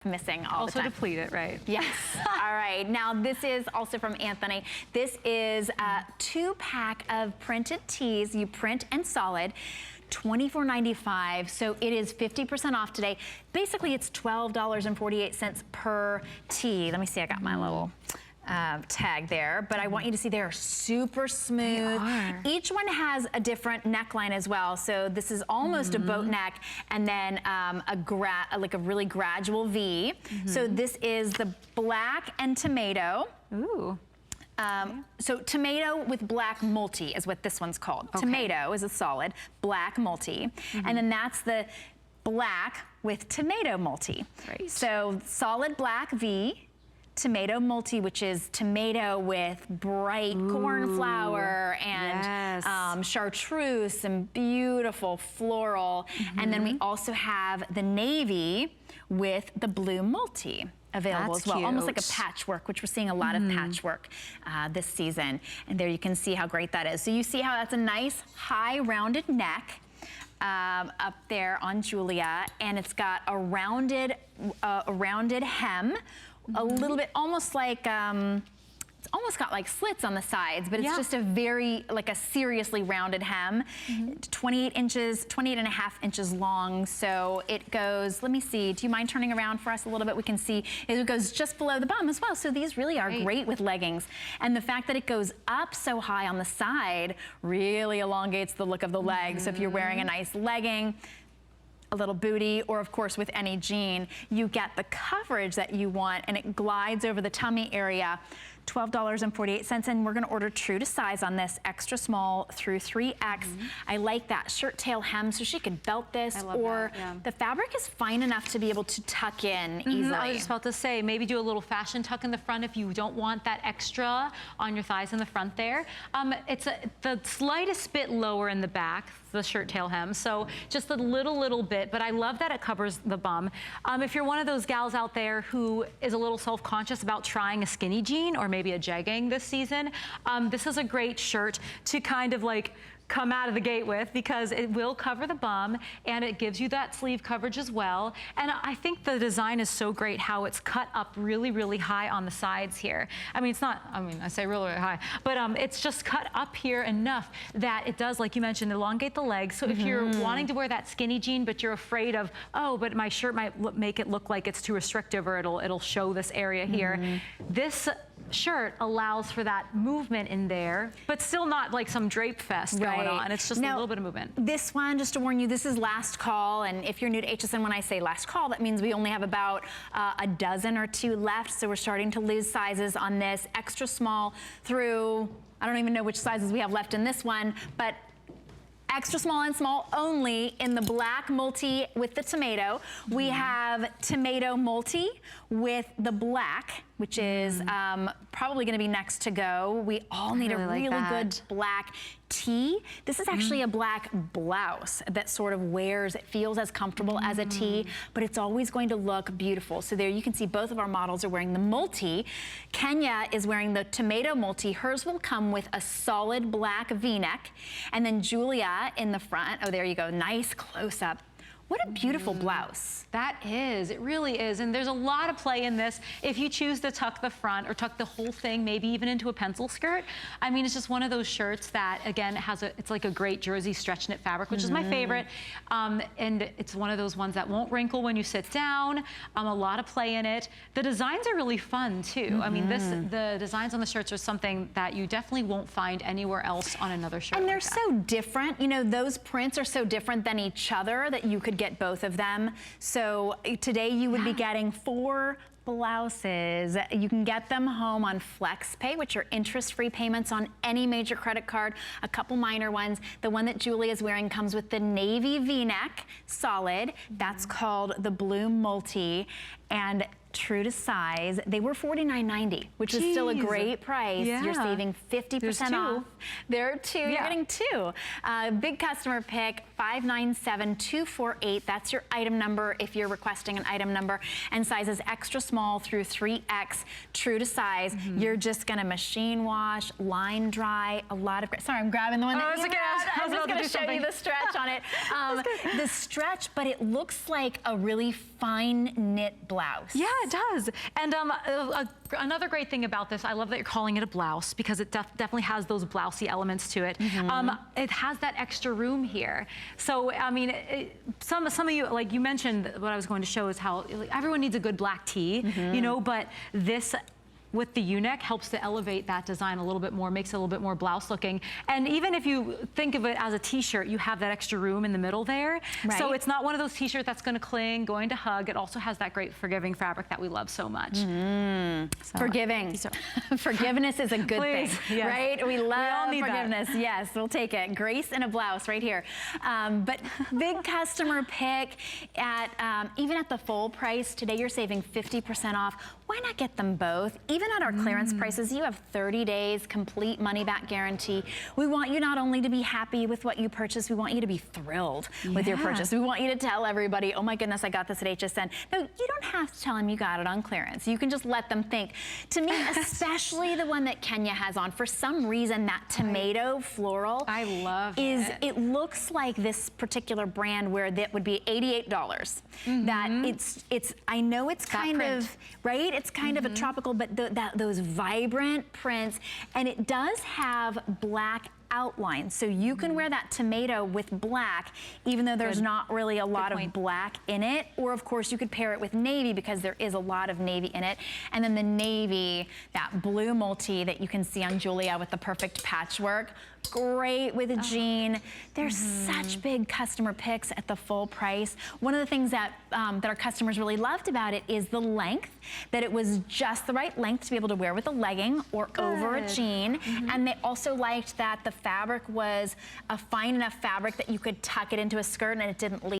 missing all the also time. deplete it, right? Yes. All right. Now this is also from Antthony. This is a 2-pack of printed tees. You print and solid. $24.95, so it is 50% off today. Basically, it's $12.48 per tee. Let me see, I got my little tag there, but I want you to see they're super smooth. Each one has a different neckline as well. So this is almost a boat neck, and then like a really gradual V. So this is the black and tomato. Ooh. So tomato with black multi is what this one's called. Okay. Tomato is a solid, black multi. And then that's the black with tomato multi. Right. So solid black V, tomato multi, which is tomato with bright cornflower and chartreuse and beautiful floral. And then we also have the navy with the blue multi available as well. Cute. Almost like a patchwork, which we're seeing a lot of patchwork this season. And there you can see how great that is. So you see how that's a nice high rounded neck up there on Julia, and it's got a rounded hem, a little bit almost like it's almost got like slits on the sides, but it's just a very, like a seriously rounded hem. 28 and a half inches long. So it goes, let me see, do you mind turning around for us a little bit? We can see it goes just below the bum as well. So these really are great with leggings. And the fact that it goes up so high on the side really elongates the look of the leg. So if you're wearing a nice legging, a little booty, or of course with any jean, you get the coverage that you want, and it glides over the tummy area. $12.48, and we're gonna order true to size on this, extra small through 3X. I like that shirt tail hem, so she could belt this, or the fabric is fine enough to be able to tuck in easily. I was just about to say, maybe do a little fashion tuck in the front if you don't want that extra on your thighs in the front there. It's the slightest bit lower in the back, the shirt tail hem, so just a little bit, but I love that it covers the bum. If you're one of those gals out there who is a little self-conscious about trying a skinny jean or maybe a jegging this season, this is a great shirt to kind of like come out of the gate with, because it will cover the bum and it gives you that sleeve coverage as well. And I think the design is so great how it's cut up really high on the sides here. I mean, it's not, I say really high, but it's just cut up here enough that it does, like you mentioned, elongate the legs. So if you're wanting to wear that skinny jean, but you're afraid of, oh, but my shirt might make it look like it's too restrictive, or it'll show this area here. This shirt allows for that movement in there, but still not like some drape fest going on. It's just a little bit of movement. This one, just to warn you, this is last call, and if you're new to HSN, when I say last call, that means we only have about a dozen or two left, so we're starting to lose sizes on this. Extra small through, I don't even know which sizes we have left in this one, but extra small and small only in the black multi with the tomato. We have tomato multi with the black, which is probably gonna be next to go. We all need a really good black tee. This is actually a black blouse that sort of wears, it feels as comfortable as a tee, but it's always going to look beautiful. So there you can see both of our models are wearing the multi. Kenya is wearing the tomato multi. Hers will come with a solid black V-neck. And then Julia in the front, oh, there you go, nice close up. What a beautiful blouse. That is, it really is. And there's a lot of play in this. If you choose to tuck the front or tuck the whole thing, maybe even into a pencil skirt, I mean, it's just one of those shirts that, again, it's like a great jersey stretch knit fabric, which is my favorite. And it's one of those ones that won't wrinkle when you sit down. A lot of play in it. The designs are really fun too. I mean, the designs on the shirts are something that you definitely won't find anywhere else on another shirt. And they're so different. You know, those prints are so different than each other that you could get both of them. So today you would be getting 4 blouses. You can get them home on FlexPay, which are interest-free payments on any major credit card, a couple minor ones. The one that Julie is wearing comes with the navy V-neck, solid. That's called the blue multi. And true to size, they were $49.90, which is still a great price. You're saving 50% off. There are 2, you're getting 2. Big customer pick, 597248. That's your item number if you're requesting an item number. And sizes extra small small through 3X, true to size. You're just gonna machine wash, line dry, a lot of, sorry, I'm grabbing the one that you grabbed. I'm just gonna show you the stretch on it. The stretch, but it looks like a really fine knit blouse. Yeah, it does. And another great thing about this, I love that you're calling it a blouse because it definitely has those blousey elements to it. It has that extra room here. So, I mean, some of you, like you mentioned, what I was going to show is how everyone needs a good black tee, you know, but this, with the U-neck, helps to elevate that design a little bit more, makes it a little bit more blouse looking. And even if you think of it as a t-shirt, you have that extra room in the middle there. Right. So it's not one of those t-shirts that's gonna cling, going to hug. It also has that great forgiving fabric that we love so much. So, forgiving. Forgiveness is a good thing, yes. Right? We love forgiveness. That. Yes, we'll take it. Grace in a blouse right here. But big customer pick at, even at the full price, today you're saving 50% off. Why not get them both? Even at our clearance prices, you have 30 days, complete money-back guarantee. We want you not only to be happy with what you purchase, we want you to be thrilled with your purchase. We want you to tell everybody, oh my goodness, I got this at HSN. No, you don't have to tell them you got it on clearance. You can just let them think. To me, especially the one that Kenya has on, for some reason, that tomato floral. I love it looks like this particular brand where that would be $88. That it's, I know it's kind of, right? It's kind of a tropical, but those vibrant prints, and it does have black outline. So you can wear that tomato with black, even though there's not really a lot of black in it. Or of course you could pair it with navy because there is a lot of navy in it. And then the navy, that blue multi that you can see on Julia with the perfect patchwork. Great with a jean. There's such big customer picks at the full price. One of the things that that our customers really loved about it is the length, that it was just the right length to be able to wear with a legging or over a jean. And they also liked that the fabric was a fine enough fabric that you could tuck it into a skirt and it didn't leak.